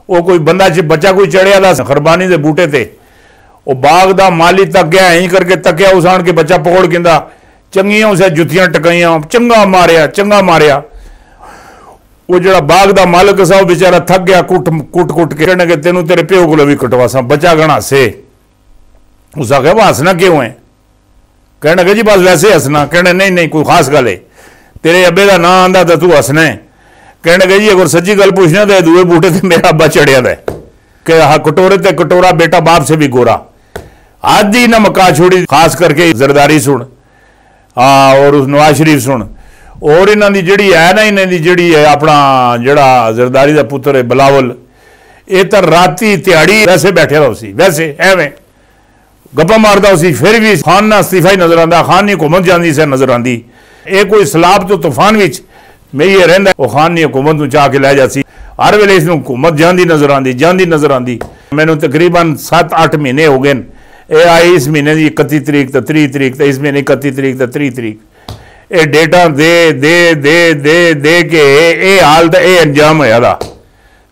वो कोई बंदा बच्चा कोई चढ़िया था खरबानी के बूटे ते, वो बाग का माली तक गया, यहीं करके तकिया, उस आन के बच्चा पकड़ कहता चंगियां उसे जुतियां टकाइया, चंगा मारिया चंगा मारिया। वो जो बाग का मालिक सा बेचारा थक गया, कुट कुट कुट के कहने के तेनों तेरे प्यो को भी कटवासा। बच्चा गण हसे, उस आख्या वो हसना क्यों है? कहने लगे जी बस वैसे हसना। कहने नहीं नहीं कोई खास गल है, तेरे अब्बे का ना आंदा तो तू हसना है। कहने लगे जी अगर सच्ची गल पूछना तो दूए बूटे से मेरा अब्बा चढ़िया था कि हाँ कटोरे ते कटोरा बेटा बाप से भी गोरा। आदि ना मका छोड़ी, खास करके जरदारी सुन और उस नवाज शरीफ सुन, और इन्हों की जी है ना, इन्हों की जी है अपना जड़ा जरदारी का पुत्र है बिलावल, ये तो राती तिहाड़ी वैसे बैठे उसी, वैसे एवें गप्पा मारता उसी, फिर भी खान ना इस्तीफा ही नजर आता, खान की हुकूमत जाती से नजर आती। ये कोई सलाब तो तूफान विच मैं ये रहा, वो खान की हुकूमत चाह के लै जाती, हर वेले इस हुकूमत जाती नजर आती, जाती नजर आती। मैनू तकरीबन 7-8 महीने हो गए, ये आई इस महीने की 31 तरीक तो 30 तरीक तो इस महीने 31 तरीक तो 30 तरीक, ये डेटा दे दे दे दे दे के ये हाल तो ये अंजाम होया।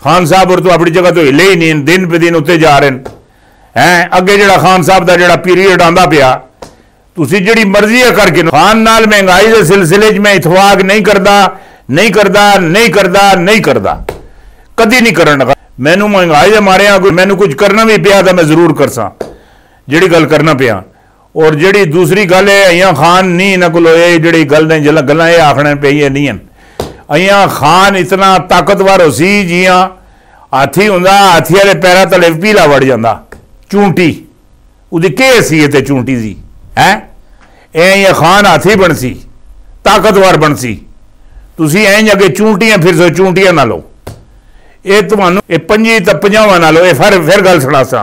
खान साहब और तो अपनी जगह तो हिले ही नहीं, दिन पे दिन उत्ते जा रहे हैं। अगे जड़ा खान साहब का जड़ा पीरीयड आंदा पिया, तुसी जिहड़ी मर्जी है करके खान नाल महंगाई के सिलसिले में इतफाक नहीं करता, नहीं करता, नहीं करता, नहीं करता, कदी नहीं करन लगा। मैनू महंगाई के मारे मैनू कुछ करना भी पिया तो मैं जरूर करसा जिहड़ी गल करना पिया। और जिहड़ी दूसरी गल है अइयां खान नहीं इन्हां कोल ये जिहड़ी गल ने गल्लां ये आखण पई है नहीं अइयां खान इतना ताकतवर हो सी जियां हाथी हुंदा, हाथी वाले पैरां तले पीला वड़ जांदा। चूंटी उहदी की हैसीयत है चूंटी दी है, ए खान हाथी बनसी, ताकतवर बनसी। तुसी इंज अगे चूंटियां फिर सो चूंटियां ना लो, ये तुहानू 25 तो 50 ना लो। ये फिर गल सुनासा,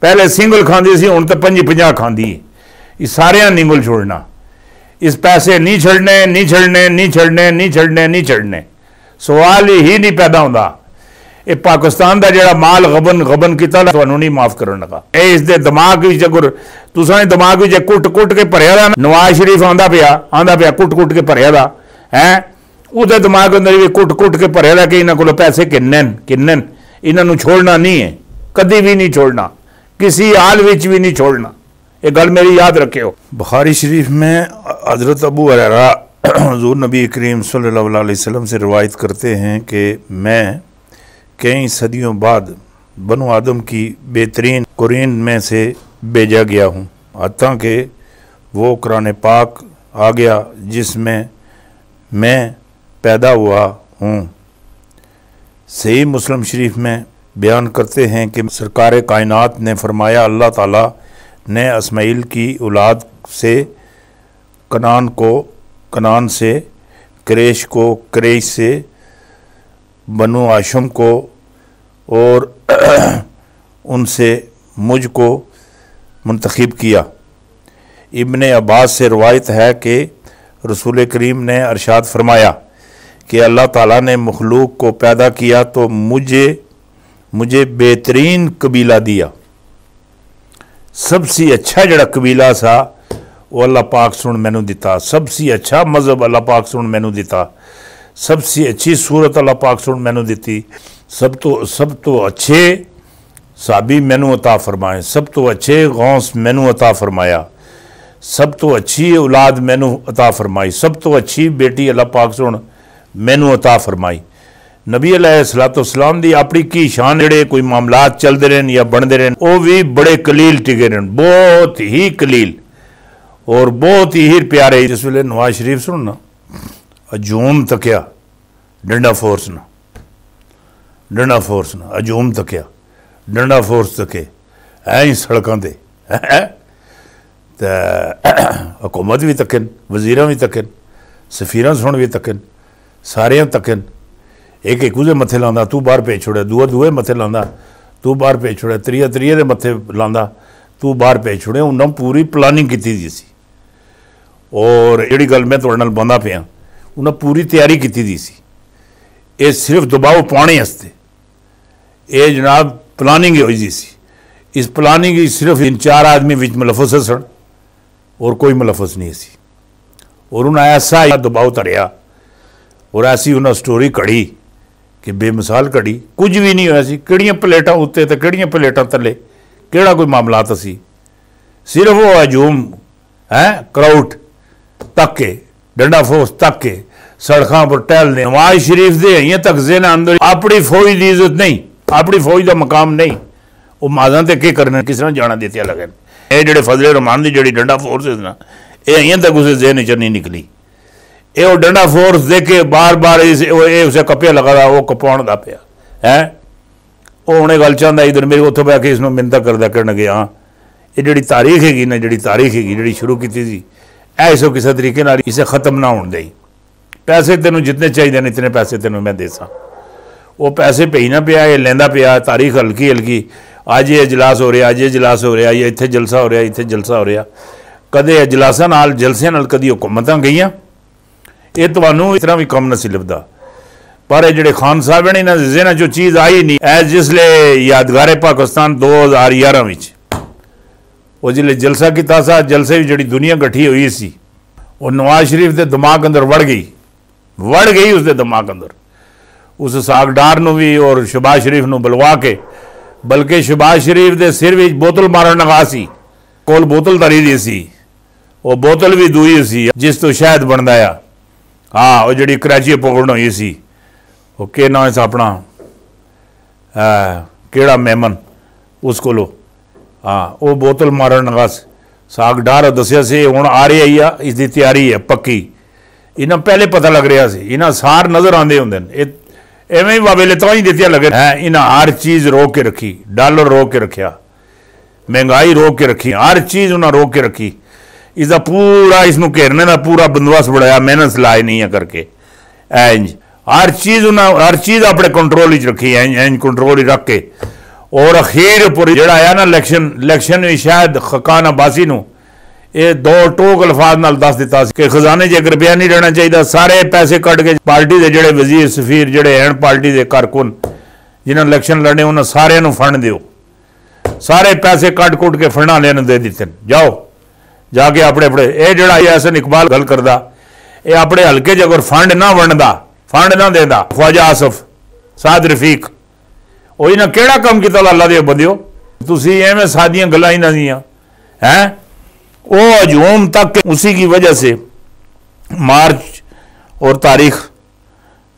पहले सिंगल खांदी सी, हुण तो 50 खांदी है। इस सारियां निंगल छोड़ना, इस पैसे नहीं छड़ने, नहीं छड़ने, नहीं छड़ने, नहीं छड़ने, नहीं छड़ने, सवाल ही नहीं पैदा होता। ये पाकिस्तान का जो माल गबन गबन किया नहीं माफ करने लगा। ये इसके दिमाग अगर तुसा दिमाग कुट कुट के भरिया नवाज शरीफ आंदा पिया कुट कुट के भरिया है, उहदे दिमाग अंदर भी कुट कुट के भरिया कि इन्हों को पैसे किन्ने इन्हों छोड़ना नहीं है, कभी भी नहीं छोड़ना, किसी हाल विच भी नहीं छोड़ना। ये गल मेरी याद रखियो। बुखारी शरीफ में हजरत अबू हुरैरा हुज़ूर नबी करीम सल्लल्लाहु अलैहि वसल्लम से रिवायत करते हैं कि मैं कई सदियों बाद बनु आदम की बेहतरीन कुरीन में से भेजा गया हूँ, हत्ता कि वो कुरान पाक आ गया जिसमें मैं पैदा हुआ हूँ। सही मुस्लिम शरीफ में बयान करते हैं कि सरकार कायनात ने फरमाया, अल्लाह ताला ने इस्माइल की औलाद से कनान को कनान से, कुरैश को कुरैश से, बनु हाशिम को और उनसे मुझको मुंतखब किया। इब्ने अब्बास से रवायत है कि रसूल करीम ने अरशाद फरमाया कि अल्लाह ताला ने मखलूक को पैदा किया तो मुझे बेहतरीन कबीला दिया। सबसे अच्छा जड़ा कबीला सा वो अल्लाह पाक सुन मैनू दिता, सबसे अच्छा मज़हब अल्लाह पाक सुन मैनू दिता, सबसे अच्छी सूरत अल्लाह पाक सुन मैनू दी, सब तो अच्छे साबी मैनू अता फरमाए, सब तो अच्छे गौस मैनू अता फरमाया, सब तो अच्छी औलाद मैनू अता फरमाई, सब तो अच्छी बेटी अल्लाह पाक सुन मैनू अता फरमाई। नबी अलैहिस्सलाम दी अपनी की शान जेड़े कोई मामलात चलते रहन या बनते रहन वो भी बड़े कलील टिके रहन, बहुत ही कलील और बहुत ही प्यारे। जिस वे नवाज शरीफ सुन ना अजूम तकिया डंडा फोर्स ना, डंडा फोर्स ना अजूम तकिया डंडा फोर्स तके ऐ सड़कों ते हुकूमत भी तकन, वजीर भी तकन, सफीर सुन भी तकन, सारे तकन। एक एक उसे मत्थे लांदा तू बाहर भेज छोड़े, दूआ दूए मत्थे लांदा तू बाहर भेज छोड़े, त्रीआ त्रीए दे मत्थे लांदा तू बाहर भेज छोड़े। उन्हें पूरी प्लानिंग की दी सी और जिहड़ी गल मैं तुहाडे नाल बंदा पिया उन्हें पूरी तैयारी की दी सी। ये सिर्फ दबाव पाने वास्ते ये जनाब प्लानिंग होई दी सी। इस प्लानिंग की सिर्फ इन 4 आदमी विच मुलफस सन और कोई मुलफस नहीं सी। और उन्हें ऐसा दबाव धरिया और ऐसी उन्हें स्टोरी कड़ी कि बेमिसाल घड़ी कुछ भी नहीं होया सी। किहड़ियां प्लेटां उत्ते ते किहड़ियां प्लेटां थल्ले, किहड़ा कोई मामलात असी, सिर्फ वो हजूम है क्राउड तक के, डंडा फोर्स तक के सड़कों पर टहलने। नवाज शरीफ दे अं तक जेन अंदर अपनी फौज की इज्जत नहीं, अपनी फौज का मकाम नहीं, वो माजा ते के करने, किस तरह जाना दित्या लगे। ये जो फजले रहमान की जी डंडा फोर्स ना, ये अं तक उसे जेन च नहीं निकली। ये डंडा फोर्स दे के बार बार उसे कप्या लगा, वो कपाउण दा पिया है। वो उन्हें गल चाहता इधर मेरे उत्थों बह के इसमें मिन्नत करदा करन गया। हाँ ये जी तारीख हैगी ना, जी तारीख हैगी जी शुरू की थी, ऐसो किसी तरीके नाल इसे खत्म ना होने दई। पैसे तेनों जितने चाहिए ने इतने पैसे तेनों मैं देसा, वो पैसे पे ना पिया, ये लेंदा पिया। तारीख हल्की हल्की, अज ये इजलास हो रहा, अज ये इजलास हो रहा, ये इत्थे जलसा हो रहा, इत्थे जलसा हो रहा। कदे इजलासां नाल जलसियां नाल कदी हुकूमतां गईयां। ये तुहानूं इस तरह भी कम नहीं लभदा। पर ये जिहड़े खान साहब ने इन्हां दे ज़हनां चों चीज़ आई नहीं। ऐ जिसले यादगारे पाकिस्तान 2011 विच वो जिसले जलसा किया सा, जलसे जी दुनिया इकट्ठी हुई सी, वो नवाज शरीफ के दिमाग अंदर वड़ गई उसके दिमाग अंदर। उस सागडार नूं भी और शहबाज शरीफ नूं बुलवा के, बल्कि शहबाज शरीफ के सिर में बोतल मारन लगा सी, कोल बोतल धरी दी सी, वो बोतल भी दूई सी जिस तो शहद बनता है। हाँ वो जी कराची पकड़ हुई सी, वो के नाम से अपना केड़ा मेमन उस को, हाँ वो बोतल मारन लगा साग डार दसिया से हुण आ रही है, इसकी तैयारी है पक्की। इन्हें पहले पता लग रहा से, इन्हें सार नज़र आते होंगे, एवं ही बाबेले तो ही दित्तियां लगे हैं। इन्हें हर चीज़ रोक के रखी, डॉलर रोक के रखा, महंगाई रोक के रखी, हर चीज़ उन्हें रोक के रखी। इसका पूरा इसनों घेरने का पूरा बंदोबस्त बनाया, मेहनत लाए नहीं है करके। इंज हर चीज़ उन्हें हर चीज़ अपने कंट्रोल रखी, इंज कंट्रोल रख के। और अखीर पर जोड़ा आया ना इलैक्शन भी शायद खकान अब्बासी नूं ये दो टोक अल्फाज नाल दस दिता कि खजाने च 1 रुपया नहीं रहना चाहिए, सारे पैसे कट के पार्टी के जोड़े वजीर सफीर जोड़े हैं पार्टी के कारकुन जिन्हें इलैक्शन लड़ने उन्हें सारे फंड दो, सारे पैसे कट कुट के फंड वाले दे दिते। जाओ जाके अपने अपने ये जोड़ा एहसन इकबाल गल करदा, ये अपने हल्के च अगर फंड ना वंडदा, फंड ना देंदा, ख्वाजा आसफ साद रफीक वो इन्हें केड़ा काम किया अल्लाह दे बंदियो। तुसी एवें सादियां गल्लां इन्हां दियां हैं। वो हजूम तक उसी की वजह से मार्च और तारीख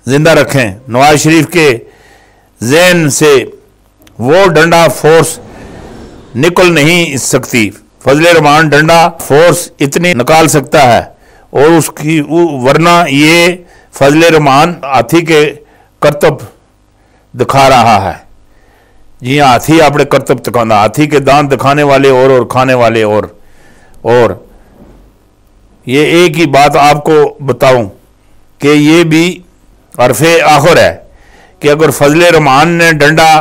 जिंदा रखें। नवाज शरीफ के जहन से वो डंडा फोर्स निकल नहीं सकती। फजले रहमान डंडा फोर्स इतनी निकाल सकता है और उसकी वरना ये फजले रहमान हाथी के करतब दिखा रहा है। जी हाँ, हाथी अपने करतब दिखाना, हाथी के दांत दिखाने वाले और खाने वाले और ये एक ही बात आपको बताऊं कि ये भी अरफे आखिर है कि अगर फजले रहमान ने डंडा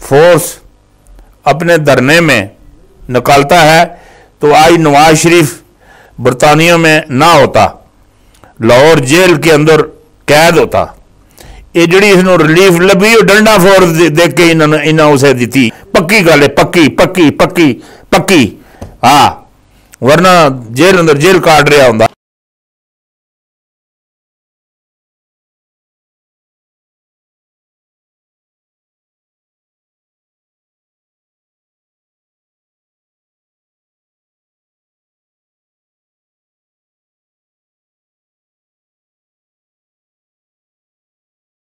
फोर्स अपने धरने में निकालता है तो आज नवाज शरीफ बरतानिया में ना होता, लाहौर जेल के अंदर कैद होता। ये जी इसनों रिलीफ लभी डंडा फोर्स देख के इन्हें उसे दी। पक्की गल है, पक्की पक्की पक्की पक्की। हाँ वरना जेल अंदर जेल काट रहा होंदा।